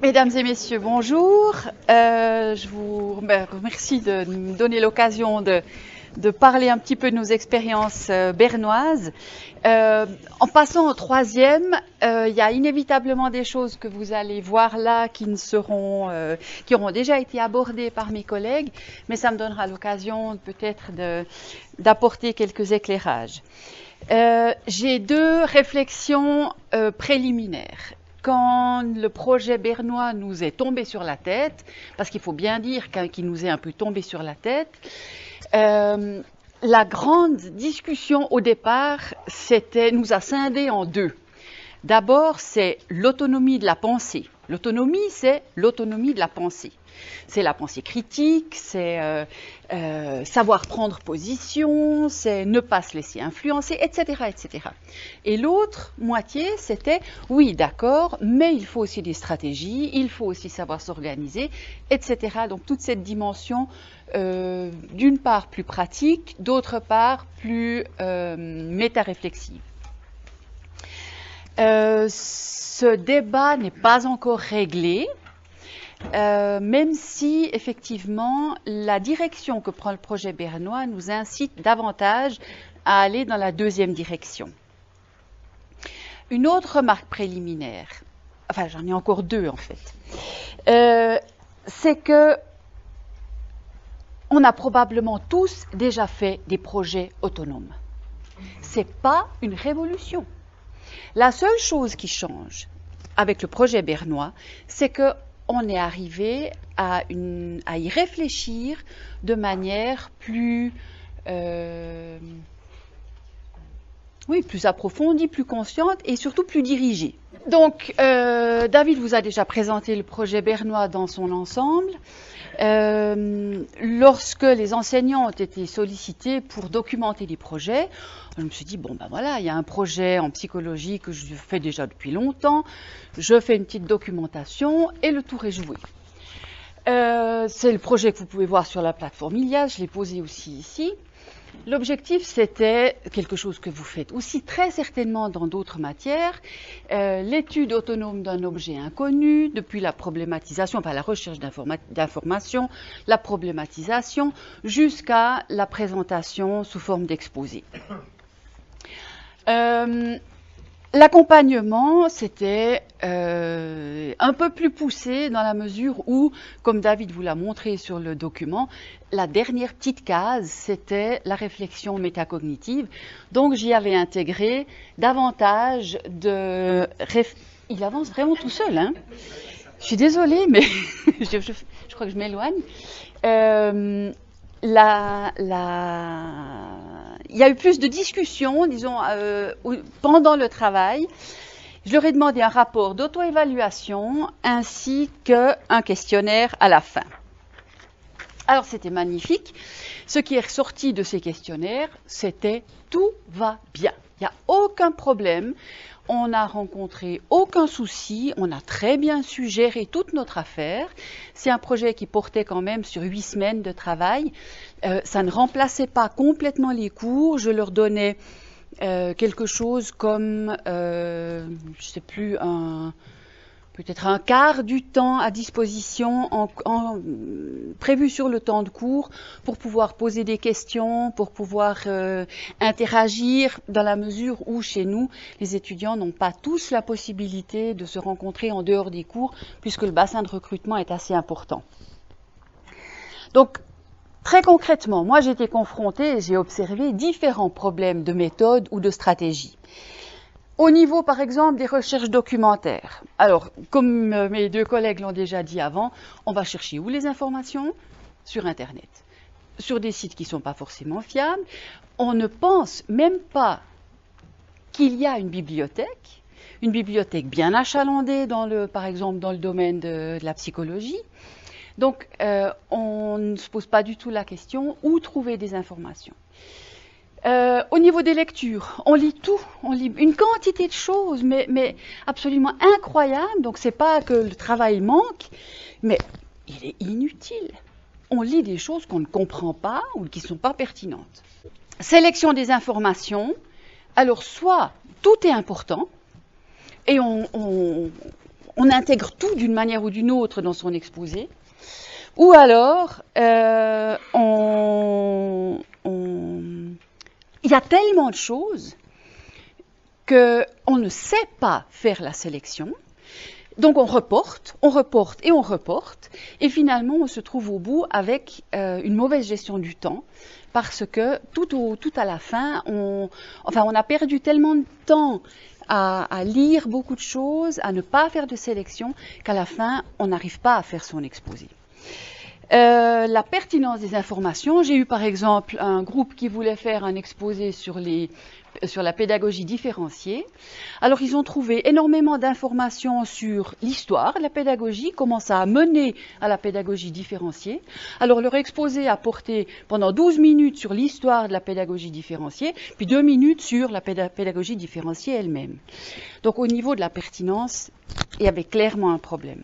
Mesdames et messieurs, bonjour. Je vous remercie de me donner l'occasion de parler un petit peu de nos expériences bernoises. En passant au troisième, il y a inévitablement des choses que vous allez voir là qui auront déjà été abordées par mes collègues, mais ça me donnera l'occasion peut-être d'apporter quelques éclairages. J'ai deux réflexions préliminaires. Quand le projet bernois nous est tombé sur la tête, parce qu'il faut bien dire qu'il nous est un peu tombé sur la tête, la grande discussion au départ nous a scindés en deux. D'abord, c'est l'autonomie de la pensée. L'autonomie, c'est l'autonomie de la pensée. C'est la pensée critique, c'est savoir prendre position, c'est ne pas se laisser influencer, etc., etc. Et l'autre moitié, c'était, oui, d'accord, mais il faut aussi des stratégies, il faut aussi savoir s'organiser, etc. Donc toute cette dimension, d'une part plus pratique, d'autre part plus méta-réflexive. Ce débat n'est pas encore réglé, même si effectivement la direction que prend le projet bernois nous incite davantage à aller dans la deuxième direction. Une autre remarque préliminaire, enfin j'en ai encore deux en fait, c'est que on a probablement tous déjà fait des projets autonomes. C'est pas une révolution. La seule chose qui change avec le projet bernois, c'est qu'on est arrivé à y réfléchir de manière plus approfondie, plus consciente et surtout plus dirigée. Donc, David vous a déjà présenté le projet bernois dans son ensemble. Lorsque les enseignants ont été sollicités pour documenter les projets, je me suis dit, bon ben voilà, il y a un projet en psychologie que je fais déjà depuis longtemps, je fais une petite documentation et le tour est joué. C'est le projet que vous pouvez voir sur la plateforme Ilias, je l'ai posé aussi ici. L'objectif, c'était quelque chose que vous faites aussi très certainement dans d'autres matières, l'étude autonome d'un objet inconnu, depuis la problématisation, enfin la recherche d'informations, la problématisation, jusqu'à la présentation sous forme d'exposé. L'accompagnement, c'était un peu plus poussé dans la mesure où, comme David vous l'a montré sur le document, la dernière petite case, c'était la réflexion métacognitive. Donc, j'y avais intégré davantage de... Il avance vraiment tout seul, hein. Je suis désolée, mais je crois que je m'éloigne. Il y a eu plus de discussions, disons, pendant le travail. Je leur ai demandé un rapport d'auto-évaluation ainsi qu'un questionnaire à la fin. Alors, c'était magnifique. Ce qui est ressorti de ces questionnaires, c'était « tout va bien ». Il n'y a aucun problème. On n'a rencontré aucun souci, on a très bien su gérer toute notre affaire. C'est un projet qui portait quand même sur 8 semaines de travail. Ça ne remplaçait pas complètement les cours. Je leur donnais quelque chose comme, je ne sais plus, peut-être un quart du temps à disposition prévu sur le temps de cours pour pouvoir poser des questions, pour pouvoir interagir dans la mesure où chez nous, les étudiants n'ont pas tous la possibilité de se rencontrer en dehors des cours puisque le bassin de recrutement est assez important. Donc, très concrètement, moi j'ai été confrontée et j'ai observé différents problèmes de méthode ou de stratégie. Au niveau, par exemple, des recherches documentaires. Alors, comme mes deux collègues l'ont déjà dit avant, on va chercher où les informations? Sur Internet. Sur des sites qui ne sont pas forcément fiables. On ne pense même pas qu'il y a une bibliothèque bien achalandée, par exemple, dans le domaine de la psychologie. Donc, on ne se pose pas du tout la question où trouver des informations. Au niveau des lectures, on lit tout, on lit une quantité de choses, mais absolument incroyable. Donc c'est pas que le travail manque, mais il est inutile. On lit des choses qu'on ne comprend pas ou qui ne sont pas pertinentes. Sélection des informations. Alors soit tout est important et on on intègre tout d'une manière ou d'une autre dans son exposé, ou alors il y a tellement de choses qu'on ne sait pas faire la sélection. Donc on reporte, et on reporte, et finalement on se trouve au bout avec une mauvaise gestion du temps, parce que tout à la fin, on a perdu tellement de temps à lire beaucoup de choses, à ne pas faire de sélection, qu'à la fin on n'arrive pas à faire son exposé. La pertinence des informations, j'ai eu par exemple un groupe qui voulait faire un exposé sur la pédagogie différenciée. Alors ils ont trouvé énormément d'informations sur l'histoire de la pédagogie, comment ça a mené à la pédagogie différenciée. Alors leur exposé a porté pendant 12 minutes sur l'histoire de la pédagogie différenciée, puis 2 minutes sur la pédagogie différenciée elle-même. Donc au niveau de la pertinence, il y avait clairement un problème.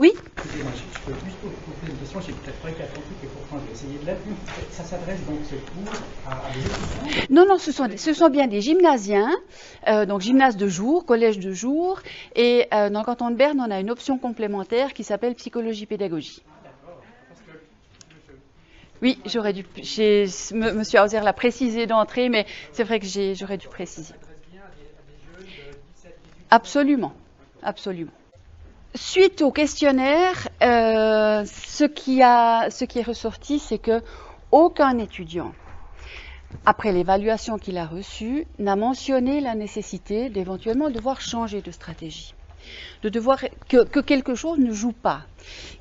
Oui? Excusez-moi, je peux juste poser une question, j'ai peut-être pas été attentif et pourtant je vais essayer de l'être. Ça s'adresse donc ce cours à des étudiants? Non, non, ce sont bien des gymnasiens, donc gymnase de jour, collège de jour, et dans le canton de Berne, on a une option complémentaire qui s'appelle psychologie-pédagogie. Oui, j'aurais dû, Monsieur Hauser l'a précisé d'entrée, mais c'est vrai que j'aurais dû préciser. Ça s'adresse bien à des jeunes de 17, 18 ans? Absolument, absolument. Suite au questionnaire, ce qui est ressorti, c'est que aucun étudiant, après l'évaluation qu'il a reçue, n'a mentionné la nécessité d'éventuellement devoir changer de stratégie, que quelque chose ne joue pas,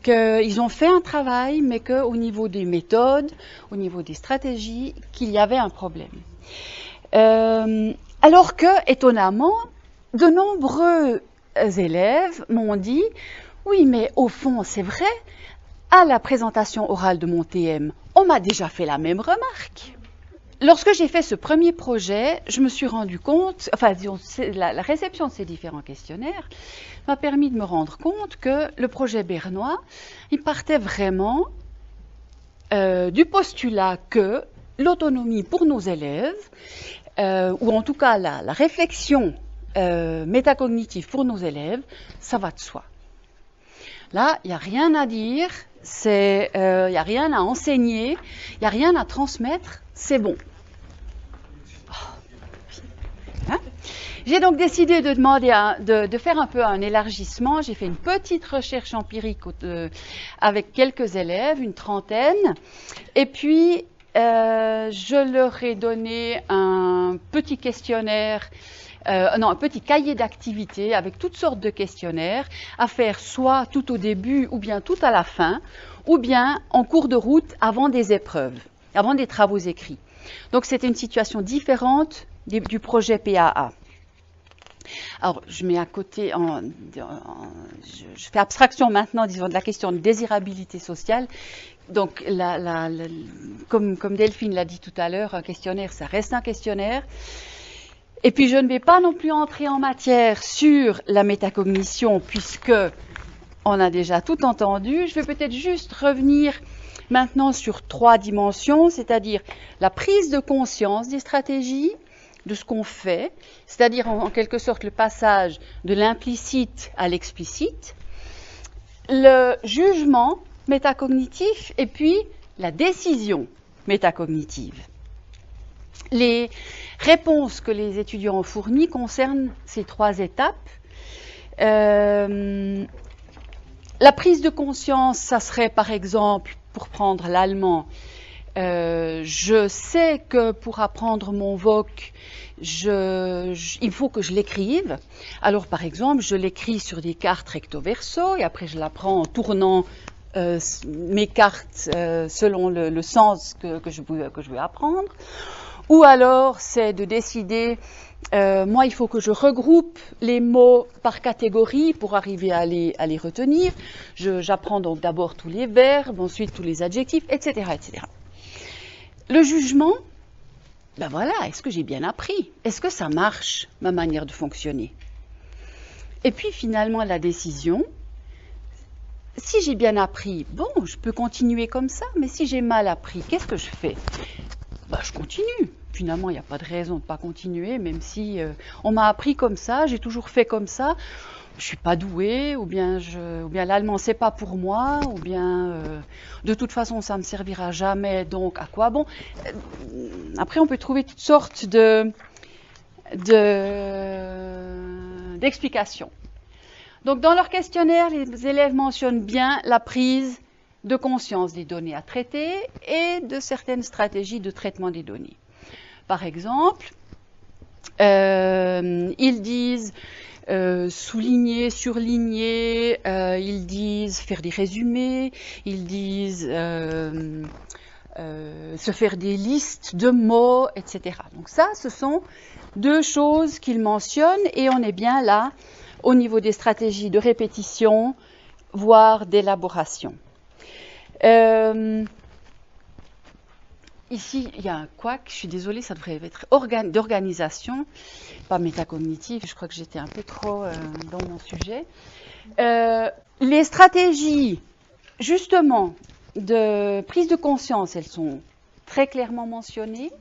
qu'ils ont fait un travail, mais qu'au niveau des méthodes, au niveau des stratégies, qu'il y avait un problème. Alors que, étonnamment, de nombreux élèves m'ont dit « Oui, mais au fond, c'est vrai, à la présentation orale de mon TM, on m'a déjà fait la même remarque. » Lorsque j'ai fait ce premier projet, je me suis rendu compte, disons, la réception de ces différents questionnaires m'a permis de me rendre compte que le projet bernois, il partait vraiment du postulat que l'autonomie pour nos élèves, ou en tout cas la réflexion métacognitive pour nos élèves, ça va de soi. Là, il n'y a rien à dire, il n'y a rien à enseigner, il n'y a rien à transmettre, c'est bon. Hein? J'ai donc décidé de demander de faire un peu un élargissement. J'ai fait une petite recherche empirique avec quelques élèves, une trentaine, et puis je leur ai donné un petit questionnaire, un petit cahier d'activités avec toutes sortes de questionnaires à faire soit tout au début ou bien tout à la fin, ou bien en cours de route avant des épreuves, avant des travaux écrits. Donc c'était une situation différente du projet PAA. Alors, je mets à côté, je fais abstraction maintenant, disons, de la question de désirabilité sociale. Donc, comme Delphine l'a dit tout à l'heure, un questionnaire, ça reste un questionnaire. Et puis, je ne vais pas non plus entrer en matière sur la métacognition, puisque on a déjà tout entendu. Je vais peut-être juste revenir maintenant sur 3 dimensions, c'est-à-dire la prise de conscience des stratégies, de ce qu'on fait, c'est-à-dire en quelque sorte le passage de l'implicite à l'explicite, le jugement métacognitif et puis la décision métacognitive. Les réponses que les étudiants ont fournies concernent ces 3 étapes. La prise de conscience, ça serait par exemple, pour prendre l'allemand, je sais que pour apprendre mon VOC, il faut que je l'écrive. Alors par exemple, je l'écris sur des cartes recto-verso et après je l'apprends en tournant mes cartes selon le sens que je veux apprendre. Ou alors c'est de décider, moi il faut que je regroupe les mots par catégorie pour arriver à les retenir. J'apprends donc d'abord tous les verbes, ensuite tous les adjectifs, etc. etc. Le jugement, ben voilà, est-ce que j'ai bien appris? Est-ce que ça marche, ma manière de fonctionner? Et puis finalement la décision, si j'ai bien appris, bon, je peux continuer comme ça, mais si j'ai mal appris, qu'est-ce que je fais? Ben, je continue. finalement, il n'y a pas de raison de ne pas continuer, même si on m'a appris comme ça, j'ai toujours fait comme ça. Je ne suis pas douée, ou bien l'allemand, c'est pas pour moi, ou bien de toute façon, ça ne me servira jamais, donc à quoi bon? Après, on peut trouver toutes sortes d'explications. Donc, dans leur questionnaire, les élèves mentionnent bien la prise de conscience des données à traiter et de certaines stratégies de traitement des données. Par exemple, ils disent souligner, surligner, ils disent faire des résumés, ils disent se faire des listes de mots, etc. Donc ça, ce sont deux choses qu'ils mentionnent et on est bien là au niveau des stratégies de répétition, voire d'élaboration. Ici, il y a un couac, je suis désolée, ça devrait être d'organisation, pas métacognitive, je crois que j'étais un peu trop dans mon sujet. Les stratégies, justement, de prise de conscience, elles sont très clairement mentionnées.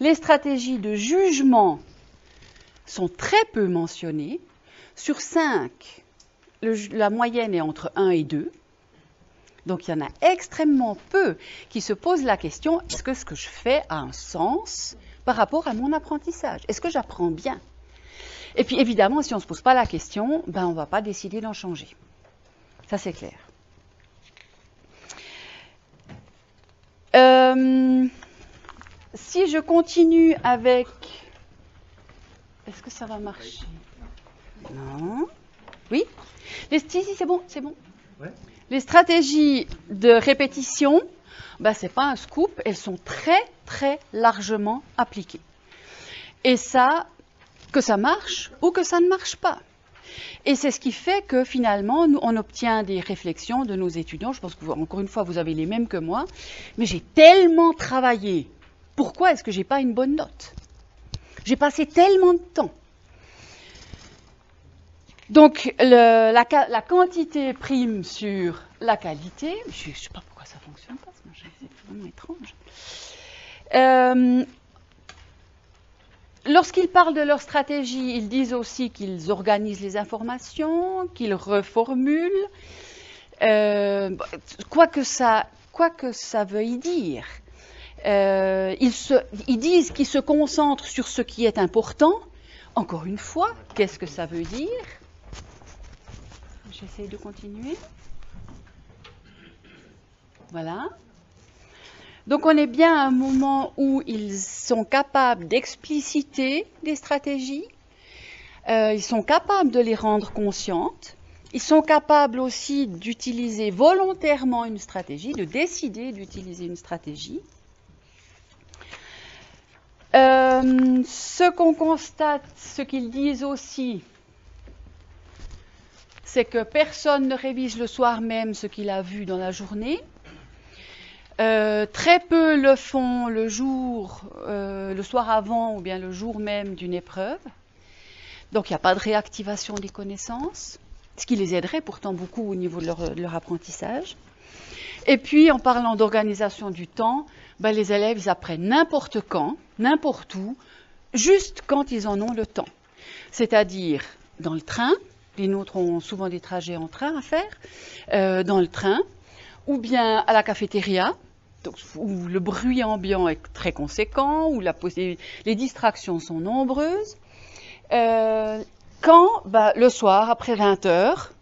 Les stratégies de jugement sont très peu mentionnées. Sur 5, la moyenne est entre 1 et 2. Donc, il y en a extrêmement peu qui se posent la question, est-ce que ce que je fais a un sens par rapport à mon apprentissage? Est-ce que j'apprends bien? Et puis, évidemment, si on ne se pose pas la question, on ne va pas décider d'en changer. Ça, c'est clair. Si je continue avec... Est-ce que ça va marcher? Non. Oui? Si, c'est bon, c'est bon. Ouais. Les stratégies de répétition, c'est pas un scoop, elles sont très, très largement appliquées. Et ça, que ça marche ou que ça ne marche pas. Et c'est ce qui fait que finalement, on obtient des réflexions de nos étudiants. Je pense que, encore une fois, vous avez les mêmes que moi. Mais j'ai tellement travaillé. Pourquoi est-ce que j'ai pas une bonne note? J'ai passé tellement de temps. Donc, la quantité prime sur la qualité. Je ne sais pas pourquoi ça ne fonctionne pas, c'est vraiment étrange. Lorsqu'ils parlent de leur stratégie, ils disent aussi qu'ils organisent les informations, qu'ils reformulent, quoi que ça veuille dire. Ils disent qu'ils se concentrent sur ce qui est important. Encore une fois, qu'est-ce que ça veut dire? J'essaie de continuer. Voilà. Donc on est bien à un moment où ils sont capables d'expliciter des stratégies, ils sont capables de les rendre conscientes, ils sont capables aussi d'utiliser volontairement une stratégie, de décider d'utiliser une stratégie. Ce qu'on constate, ce qu'ils disent aussi, c'est que personne ne révise le soir même ce qu'il a vu dans la journée. Très peu le font le soir avant ou bien le jour même d'une épreuve. Donc il n'y a pas de réactivation des connaissances, ce qui les aiderait pourtant beaucoup au niveau de leur apprentissage. Et puis en parlant d'organisation du temps, les élèves ils apprennent n'importe quand, n'importe où, juste quand ils en ont le temps. C'est-à-dire dans le train, les nôtres ont souvent des trajets en train à faire, dans le train, ou bien à la cafétéria, où le bruit ambiant est très conséquent, où les distractions sont nombreuses. Quand le soir, après 20 heures,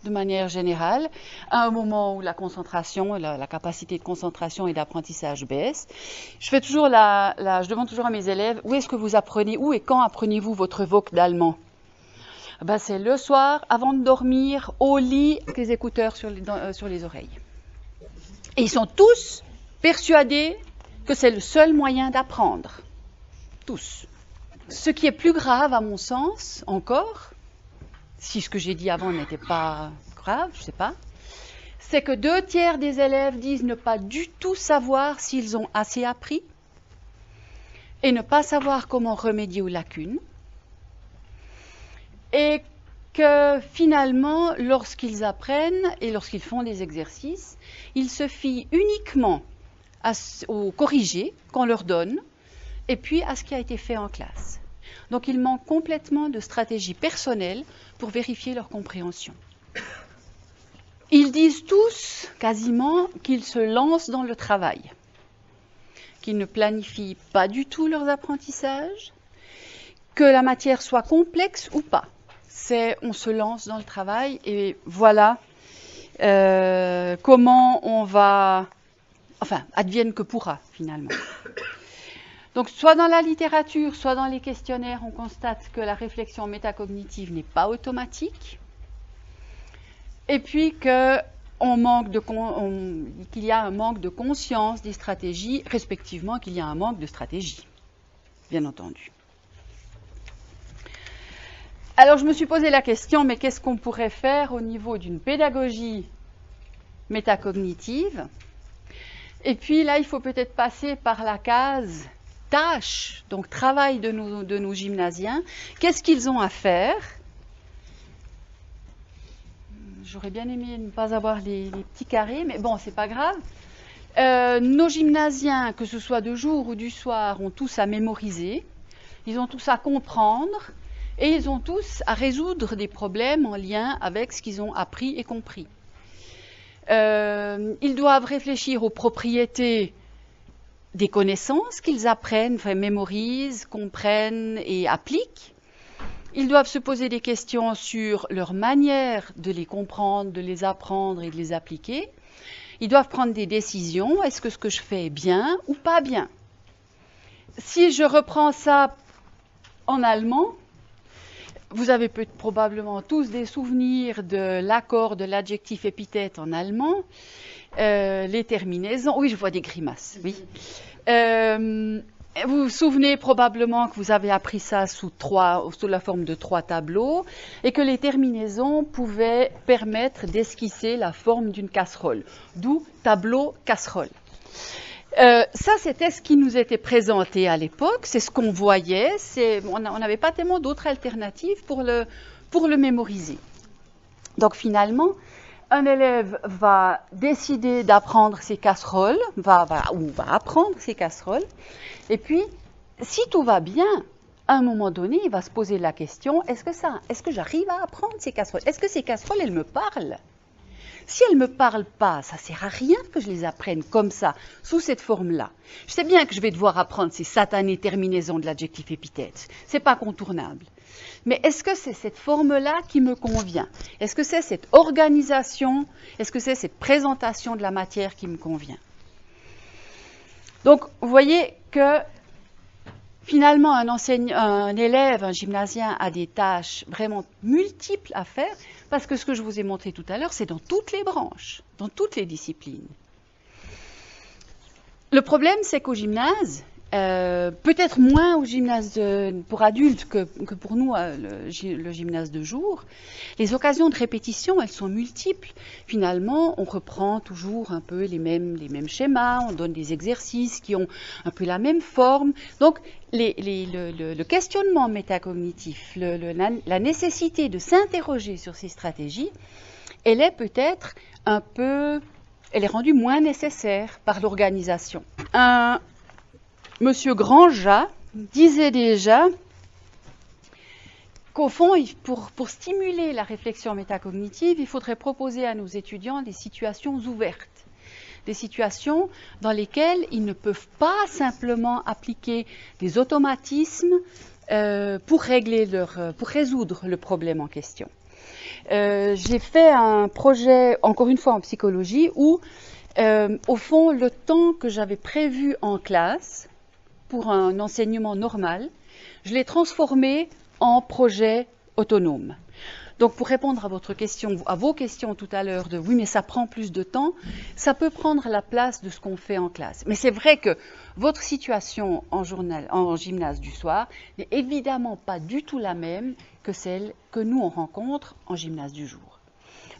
de manière générale, à un moment où la concentration, la capacité de concentration et d'apprentissage baisse, je demande toujours à mes élèves, où est-ce que vous apprenez, où et quand apprenez-vous votre voc d'allemand? C'est le soir, avant de dormir, au lit, avec les écouteurs sur les oreilles. Et ils sont tous persuadés que c'est le seul moyen d'apprendre. Tous. Ce qui est plus grave, à mon sens, encore, si ce que j'ai dit avant n'était pas grave, je ne sais pas, c'est que 2/3 des élèves disent ne pas du tout savoir s'ils ont assez appris et ne pas savoir comment remédier aux lacunes. Et que finalement, lorsqu'ils apprennent et lorsqu'ils font des exercices, ils se fient uniquement aux corrigés qu'on leur donne et puis à ce qui a été fait en classe. Donc il manque complètement de stratégie personnelle pour vérifier leur compréhension. Ils disent tous, quasiment, qu'ils se lancent dans le travail, qu'ils ne planifient pas du tout leurs apprentissages, que la matière soit complexe ou pas. On se lance dans le travail et voilà comment on va... Enfin, advienne que pourra, finalement. Donc, soit dans la littérature, soit dans les questionnaires, on constate que la réflexion métacognitive n'est pas automatique. Et puis qu'il y a un manque de conscience des stratégies, respectivement qu'il y a un manque de stratégie, bien entendu. Alors je me suis posé la question, mais qu'est-ce qu'on pourrait faire au niveau d'une pédagogie métacognitive? Et puis là, il faut peut-être passer par la case tâche, donc travail de nos gymnasiens. Qu'est-ce qu'ils ont à faire? J'aurais bien aimé ne pas avoir les petits carrés, mais bon, c'est pas grave. Nos gymnasiens, que ce soit de jour ou du soir, ont tous à mémoriser, ils ont tous à comprendre, et ils ont tous à résoudre des problèmes en lien avec ce qu'ils ont appris et compris. Ils doivent réfléchir aux propriétés des connaissances qu'ils apprennent, enfin, mémorisent, comprennent et appliquent. Ils doivent se poser des questions sur leur manière de les comprendre, de les apprendre et de les appliquer. Ils doivent prendre des décisions. Est-ce que ce que je fais est bien ou pas bien? Si je reprends ça en allemand, vous avez probablement tous des souvenirs de l'accord de l'adjectif épithète en allemand, les terminaisons. Oui, je vois des grimaces, oui. Vous vous souvenez probablement que vous avez appris ça sous la forme de 3 tableaux et que les terminaisons pouvaient permettre d'esquisser la forme d'une casserole, d'où tableau casserole. Ça, c'était ce qui nous était présenté à l'époque, c'est ce qu'on voyait, on n'avait pas tellement d'autres alternatives pour le mémoriser. Donc finalement, un élève va décider d'apprendre ses casseroles, va apprendre ses casseroles, et puis, si tout va bien, à un moment donné, il va se poser la question, est-ce que j'arrive à apprendre ces casseroles? Est-ce que ces casseroles, elles me parlent? Si elles ne me parlent pas, ça ne sert à rien que je les apprenne comme ça, sous cette forme-là. Je sais bien que je vais devoir apprendre ces satanées terminaisons de l'adjectif épithète. Ce n'est pas contournable. Mais est-ce que c'est cette forme-là qui me convient? Est-ce que c'est cette organisation? Est-ce que c'est cette présentation de la matière qui me convient? Donc, vous voyez que finalement, un élève, un gymnasien a des tâches vraiment multiples à faire, parce que ce que je vous ai montré tout à l'heure, c'est dans toutes les branches, dans toutes les disciplines. Le problème, c'est qu'au gymnase, peut-être moins au gymnase pour adultes que pour nous, le gymnase de jour, les occasions de répétition, elles sont multiples. Finalement, on reprend toujours un peu les mêmes schémas, on donne des exercices qui ont un peu la même forme. Donc, le questionnement métacognitif, la nécessité de s'interroger sur ces stratégies, elle est peut-être elle est rendue moins nécessaire par l'organisation. Monsieur Grandjat disait déjà qu'au fond, pour stimuler la réflexion métacognitive, il faudrait proposer à nos étudiants des situations ouvertes, des situations dans lesquelles ils ne peuvent pas simplement appliquer des automatismes pour résoudre le problème en question. J'ai fait un projet, encore une fois en psychologie, où au fond, le temps que j'avais prévu en classe pour un enseignement normal, je l'ai transformé en projet autonome. Donc pour répondre à vos questions tout à l'heure de oui mais ça prend plus de temps, ça peut prendre la place de ce qu'on fait en classe. Mais c'est vrai que votre situation en gymnase du soir n'est évidemment pas du tout la même que celle que nous on rencontre en gymnase du jour.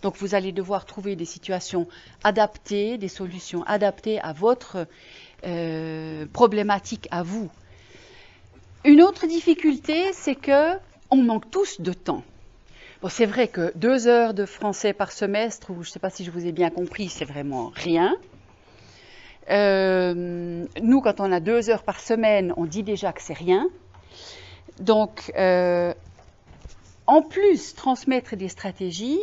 Donc vous allez devoir trouver des situations adaptées, des solutions adaptées à votre problématique à vous. Une autre difficulté, c'est qu'on manque tous de temps. Bon, c'est vrai que 2 heures de français par semestre, ou je ne sais pas si je vous ai bien compris, c'est vraiment rien. Nous, quand on a 2 heures par semaine, on dit déjà que c'est rien. Donc, en plus, transmettre des stratégies,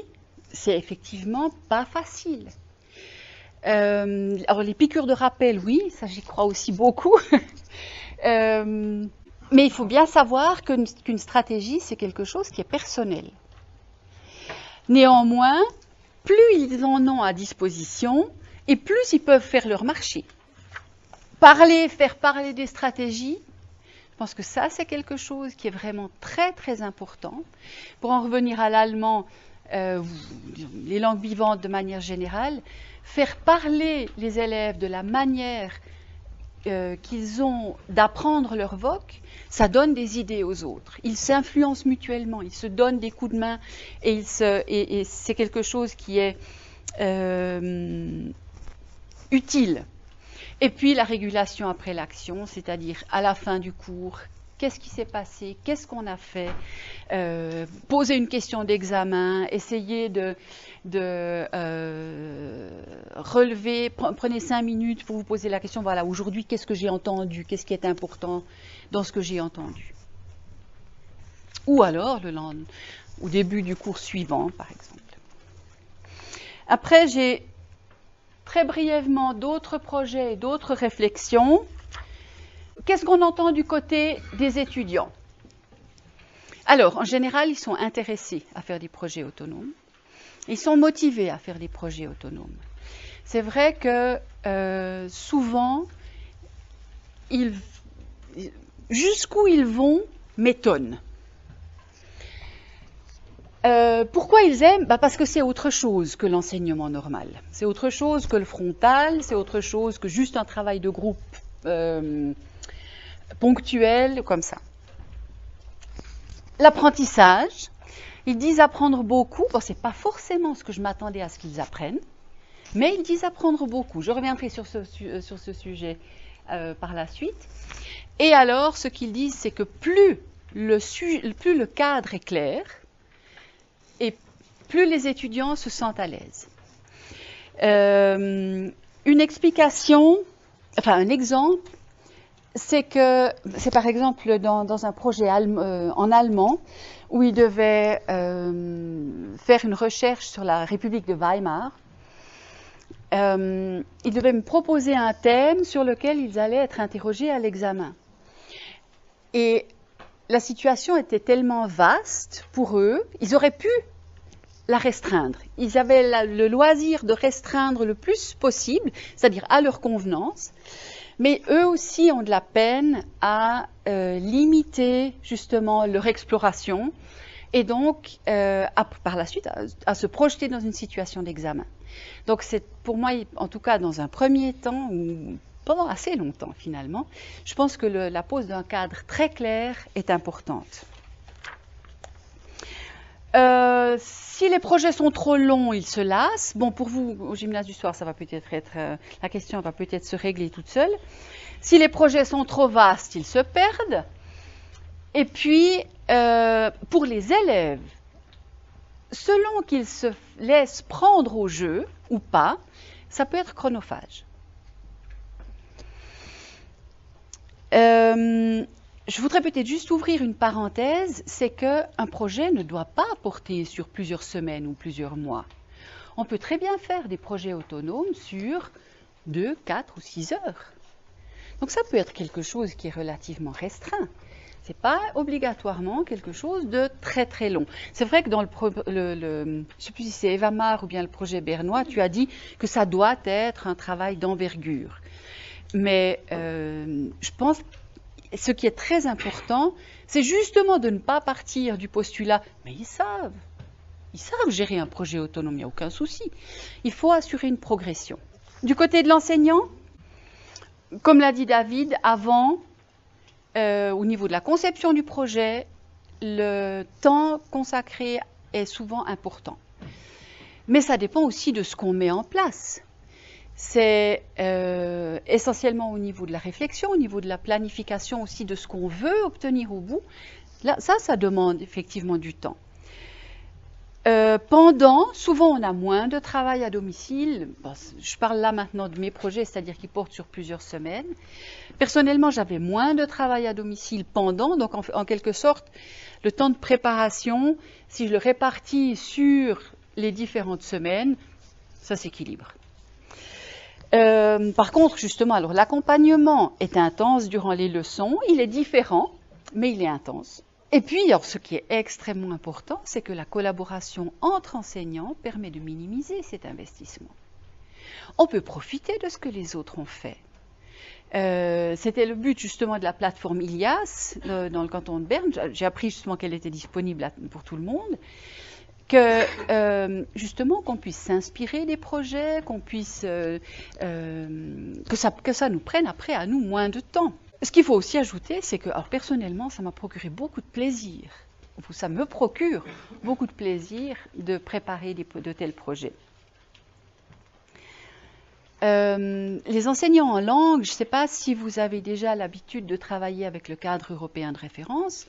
c'est effectivement pas facile. Alors, les piqûres de rappel, oui, ça j'y crois aussi beaucoup. Mais il faut bien savoir qu'une stratégie, c'est quelque chose qui est personnel. Néanmoins, plus ils en ont à disposition, et plus ils peuvent faire leur marché. Faire parler des stratégies, je pense que ça, c'est quelque chose qui est vraiment très, très important. Pour en revenir à l'allemand, les langues vivantes de manière générale, faire parler les élèves de la manière qu'ils ont d'apprendre leur voc, ça donne des idées aux autres. Ils s'influencent mutuellement, ils se donnent des coups de main et c'est quelque chose qui est utile. Et puis la régulation après l'action, c'est-à-dire à la fin du cours, qu'est-ce qui s'est passé, qu'est-ce qu'on a fait, poser une question d'examen, essayer de relever, prenez 5 minutes pour vous poser la question, voilà, aujourd'hui, qu'est-ce que j'ai entendu, qu'est-ce qui est important dans ce que j'ai entendu. Ou alors, au début du cours suivant, par exemple. Après, j'ai très brièvement d'autres projets et d'autres réflexions. Qu'est-ce qu'on entend du côté des étudiants? Alors, en général, ils sont intéressés à faire des projets autonomes. Ils sont motivés à faire des projets autonomes. C'est vrai que souvent, jusqu'où ils vont m'étonne. Pourquoi ils aiment? Parce que c'est autre chose que l'enseignement normal. C'est autre chose que le frontal, c'est autre chose que juste un travail de groupe ponctuel, comme ça. L'apprentissage, ils disent apprendre beaucoup. Bon, c'est pas forcément ce que je m'attendais à ce qu'ils apprennent, mais ils disent apprendre beaucoup. Je reviendrai sur ce sujet par la suite. Et alors, ce qu'ils disent, c'est que plus le cadre est clair, et plus les étudiants se sentent à l'aise. Une explication, enfin un exemple, c'est par exemple dans un projet en allemand où ils devaient faire une recherche sur la République de Weimar. Ils devaient me proposer un thème sur lequel ils allaient être interrogés à l'examen. Et la situation était tellement vaste pour eux, ils auraient pu la restreindre. Ils avaient le loisir de restreindre le plus possible, c'est-à-dire à leur convenance, mais eux aussi ont de la peine à limiter justement leur exploration et donc par la suite à se projeter dans une situation d'examen. Donc c'est pour moi, en tout cas dans un premier temps, ou pendant assez longtemps finalement, je pense que la pose d'un cadre très clair est importante. Si les projets sont trop longs, ils se lassent. Bon, pour vous, au gymnase du soir, ça va peut-être être la question va peut-être se régler toute seule. Si les projets sont trop vastes, ils se perdent. Et puis, pour les élèves, selon qu'ils se laissent prendre au jeu ou pas, ça peut être chronophage. Je voudrais peut-être juste ouvrir une parenthèse, c'est qu'un projet ne doit pas porter sur plusieurs semaines ou plusieurs mois. On peut très bien faire des projets autonomes sur 2, 4 ou 6 heures. Donc ça peut être quelque chose qui est relativement restreint. Ce n'est pas obligatoirement quelque chose de très très long. C'est vrai que dans je ne sais plus si c'est Eva Mar ou bien le projet bernois, tu as dit que ça doit être un travail d'envergure. Mais je pense que ce qui est très important, c'est justement de ne pas partir du postulat « mais ils savent gérer un projet autonome, il n'y a aucun souci ». Il faut assurer une progression. Du côté de l'enseignant, comme l'a dit David, avant, au niveau de la conception du projet, le temps consacré est souvent important. Mais ça dépend aussi de ce qu'on met en place. C'est essentiellement au niveau de la réflexion, au niveau de la planification aussi de ce qu'on veut obtenir au bout. Là, ça demande effectivement du temps. Souvent on a moins de travail à domicile. Bon, je parle là maintenant de mes projets, c'est-à-dire qui portent sur plusieurs semaines. Personnellement, j'avais moins de travail à domicile pendant, donc en quelque sorte, le temps de préparation, si je le répartis sur les différentes semaines, ça s'équilibre. Par contre, justement, alors l'accompagnement est intense durant les leçons, il est différent, mais il est intense. Et puis, alors, ce qui est extrêmement important, c'est que la collaboration entre enseignants permet de minimiser cet investissement. On peut profiter de ce que les autres ont fait. C'était le but justement de la plateforme Ilias dans le canton de Berne. J'ai appris justement qu'elle était disponible pour tout le monde. Justement qu'on puisse s'inspirer des projets, qu'on puisse que ça nous prenne après à nous moins de temps. Ce qu'il faut aussi ajouter, c'est que alors personnellement, ça m'a procuré beaucoup de plaisir. Ça me procure beaucoup de plaisir de préparer de tels projets. Les enseignants en langue, je ne sais pas si vous avez déjà l'habitude de travailler avec le cadre européen de référence,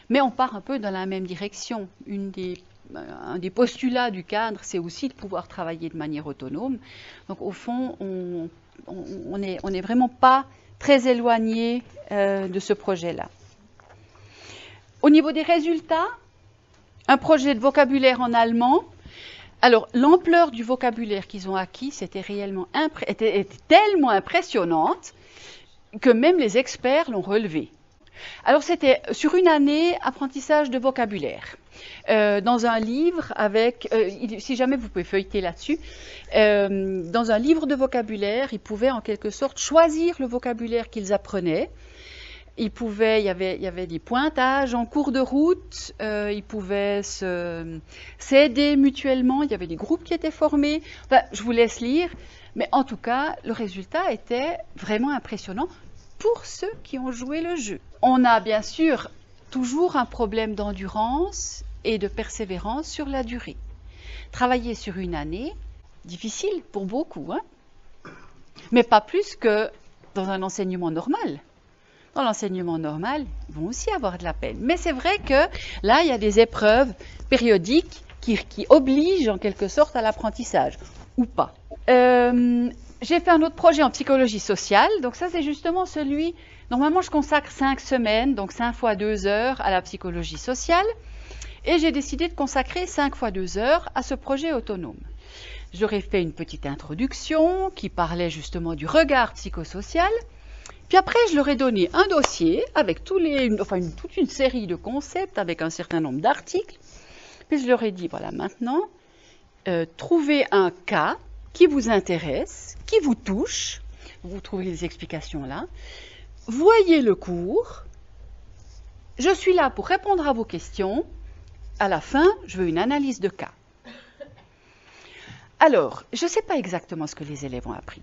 mais on part un peu dans la même direction. Un des postulats du cadre, c'est aussi de pouvoir travailler de manière autonome. Donc au fond, on n'est vraiment pas très éloigné de ce projet-là. Au niveau des résultats, un projet de vocabulaire en allemand. Alors l'ampleur du vocabulaire qu'ils ont acquis était tellement impressionnante que même les experts l'ont relevé. Alors c'était sur une année apprentissage de vocabulaire. Dans un livre si jamais vous pouvez feuilleter là-dessus, dans un livre de vocabulaire, ils pouvaient en quelque sorte choisir le vocabulaire qu'ils apprenaient. Il y avait des pointages en cours de route, ils pouvaient s'aider mutuellement, il y avait des groupes qui étaient formés. Enfin, je vous laisse lire, mais en tout cas, le résultat était vraiment impressionnant pour ceux qui ont joué le jeu. On a bien sûr toujours un problème d'endurance et de persévérance sur la durée. Travailler sur une année, difficile pour beaucoup, hein, mais pas plus que dans un enseignement normal. Dans l'enseignement normal, ils vont aussi avoir de la peine. Mais c'est vrai que là, il y a des épreuves périodiques qui obligent en quelque sorte à l'apprentissage, ou pas. J'ai fait un autre projet en psychologie sociale. Donc ça, c'est justement celui... Normalement, je consacre 5 semaines, donc 5 fois 2 heures à la psychologie sociale. Et j'ai décidé de consacrer 5 fois 2 heures à ce projet autonome. J'aurais fait une petite introduction qui parlait justement du regard psychosocial. Puis après, je leur ai donné un dossier avec toute une série de concepts, avec un certain nombre d'articles. Puis je leur ai dit, voilà, maintenant, trouvez un cas qui vous intéresse, qui vous touche. Vous trouvez les explications là. Voyez le cours. Je suis là pour répondre à vos questions. À la fin, je veux une analyse de cas. Alors, je ne sais pas exactement ce que les élèves ont appris.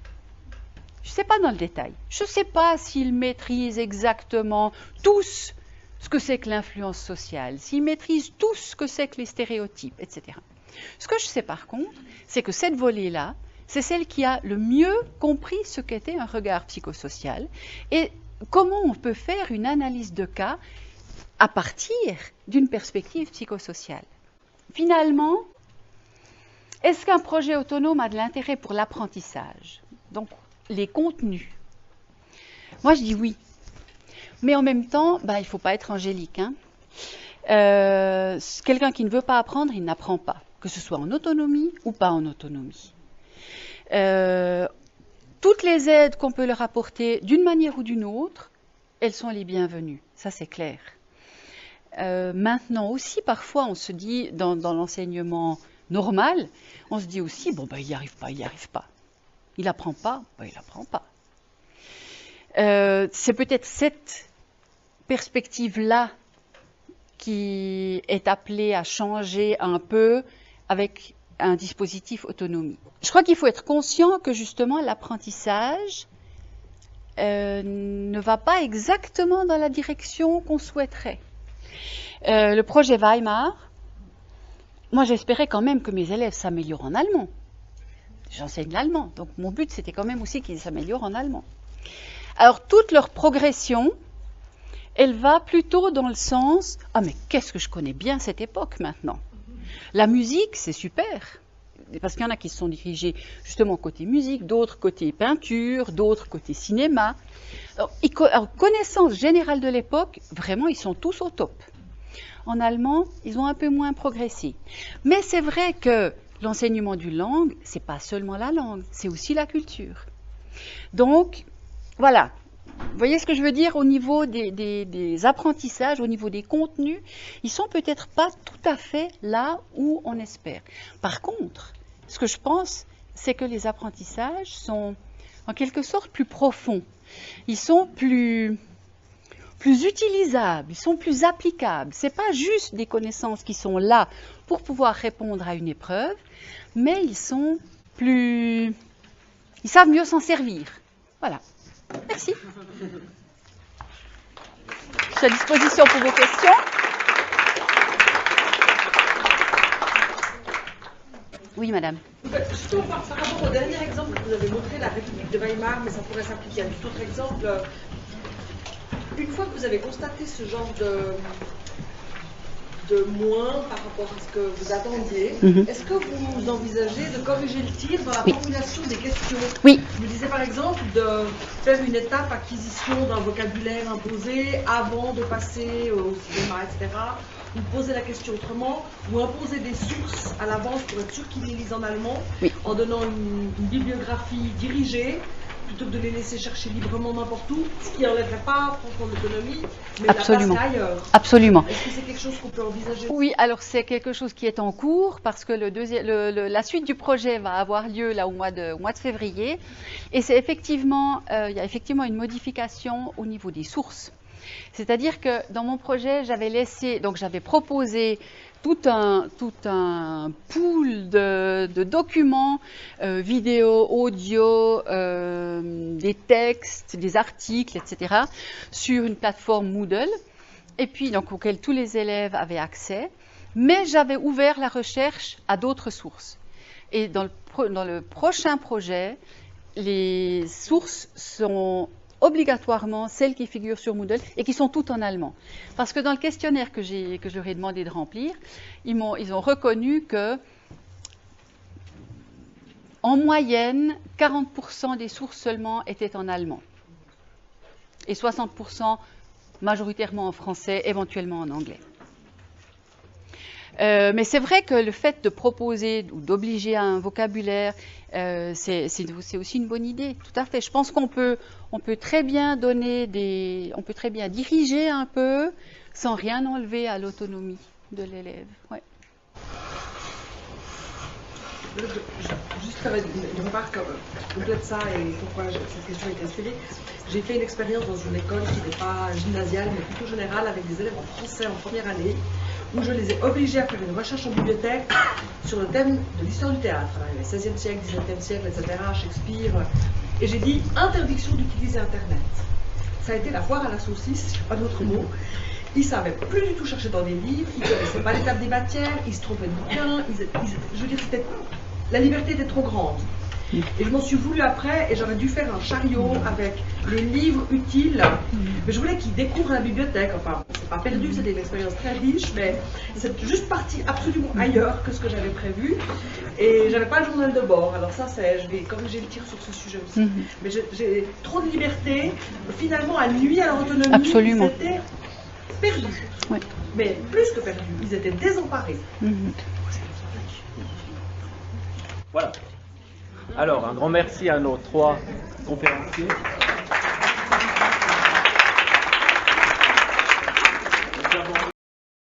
Je ne sais pas dans le détail. Je ne sais pas s'ils maîtrisent exactement tous ce que c'est que l'influence sociale, s'ils maîtrisent tous ce que c'est que les stéréotypes, etc. Ce que je sais par contre, c'est que cette volée-là, c'est celle qui a le mieux compris ce qu'était un regard psychosocial et comment on peut faire une analyse de cas à partir d'une perspective psychosociale. Finalement, est-ce qu'un projet autonome a de l'intérêt pour l'apprentissage? Donc, les contenus. Moi, je dis oui. Mais en même temps, il ne faut pas être angélique. Hein. Quelqu'un qui ne veut pas apprendre, il n'apprend pas, que ce soit en autonomie ou pas en autonomie. Toutes les aides qu'on peut leur apporter d'une manière ou d'une autre, elles sont les bienvenues. Ça, c'est clair. Maintenant aussi, parfois, on se dit, dans l'enseignement normal, on se dit aussi, il n'y arrive pas. Il n'apprend pas, il n'apprend pas. C'est peut-être cette perspective-là qui est appelée à changer un peu avec un dispositif autonomie. Je crois qu'il faut être conscient que justement l'apprentissage ne va pas exactement dans la direction qu'on souhaiterait. Le projet Weimar, moi j'espérais quand même que mes élèves s'améliorent en allemand. J'enseigne l'allemand, donc mon but c'était quand même aussi qu'ils s'améliorent en allemand. Alors toute leur progression, elle va plutôt dans le sens « Ah mais qu'est-ce que je connais bien cette époque maintenant !» La musique, c'est super. Parce qu'il y en a qui se sont dirigés justement côté musique, d'autres côté peinture, d'autres côté cinéma. Alors, connaissance générale de l'époque, vraiment, ils sont tous au top. En allemand, ils ont un peu moins progressé. Mais c'est vrai que l'enseignement d'une langue, c'est pas seulement la langue, c'est aussi la culture. Donc, voilà. Vous voyez ce que je veux dire au niveau des apprentissages, au niveau des contenus, ils sont peut-être pas tout à fait là où on espère. Par contre, ce que je pense, c'est que les apprentissages sont en quelque sorte plus profonds. Ils sont plus utilisables, ils sont plus applicables. Ce n'est pas juste des connaissances qui sont là pour pouvoir répondre à une épreuve, mais ils savent mieux s'en servir. Voilà. Merci. Je suis à disposition pour vos questions. Oui, madame. Justement, par rapport au dernier exemple que vous avez montré, la République de Weimar, mais ça pourrait s'appliquer à tout autre exemple. Une fois que vous avez constaté ce genre de moins par rapport à ce que vous attendiez, est-ce que vous envisagez de corriger le tir dans la formulation des questions? Oui. Je me disais par exemple de faire une étape acquisition d'un vocabulaire imposé avant de passer au cinéma, etc. Ou poser la question autrement, ou imposer des sources à l'avance pour être sûr qu'ils les lisent en allemand, en donnant une bibliographie dirigée, plutôt que de les laisser chercher librement n'importe où, ce qui n'enlèverait pas franchement l'autonomie, mais Absolument. la placerait ailleurs. Absolument. Est-ce que c'est quelque chose qu'on peut envisager? Oui, alors c'est quelque chose qui est en cours parce que la suite du projet va avoir lieu là au mois de février, et c'est effectivement, il y a effectivement une modification au niveau des sources. C'est-à-dire que dans mon projet, j'avais proposé tout un pool de documents, vidéo, audio, des textes, des articles, etc., sur une plateforme Moodle, et puis donc auquel tous les élèves avaient accès, mais j'avais ouvert la recherche à d'autres sources. Et dans le prochain projet, les sources sont obligatoirement celles qui figurent sur Moodle et qui sont toutes en allemand. Parce que dans le questionnaire que je leur ai demandé de remplir, ils ont reconnu que, en moyenne, 40% des sources seulement étaient en allemand. Et 60% majoritairement en français, éventuellement en anglais. Mais c'est vrai que le fait de proposer ou d'obliger à un vocabulaire, c'est aussi une bonne idée, tout à fait. Je pense qu'on peut très bien diriger un peu sans rien enlever à l'autonomie de l'élève. Ouais. Juste une remarque complète ça et pourquoi cette question est inspirée. J'ai fait une expérience dans une école qui n'est pas gymnasiale mais plutôt générale avec des élèves en français en première année, où je les ai obligés à faire une recherche en bibliothèque sur le thème de l'histoire du théâtre, le XVIe siècle, XVIIe siècle, etc., Shakespeare, et j'ai dit interdiction d'utiliser Internet. Ça a été la foire à la saucisse, pas d'autre mot. Ils ne savaient plus du tout chercher dans des livres, ils ne connaissaient pas l'étape des matières, ils se trompaient de bouquins, je veux dire, la liberté était trop grande. Et je m'en suis voulu après, et j'aurais dû faire un chariot avec les livres utiles. Mais je voulais qu'ils découvrent la bibliothèque. Enfin, c'est pas perdu, c'était une expérience très riche, mais c'est juste parti absolument ailleurs que ce que j'avais prévu. Et j'avais pas le journal de bord. Alors ça, je vais corriger le tir sur ce sujet aussi. Mais j'ai trop de liberté. Finalement, à nuit, à leur autonomie, Absolument. ils étaient perdus. Ouais. Mais plus que perdus, ils étaient désemparés. Voilà. Alors, un grand merci à nos 3 conférenciers.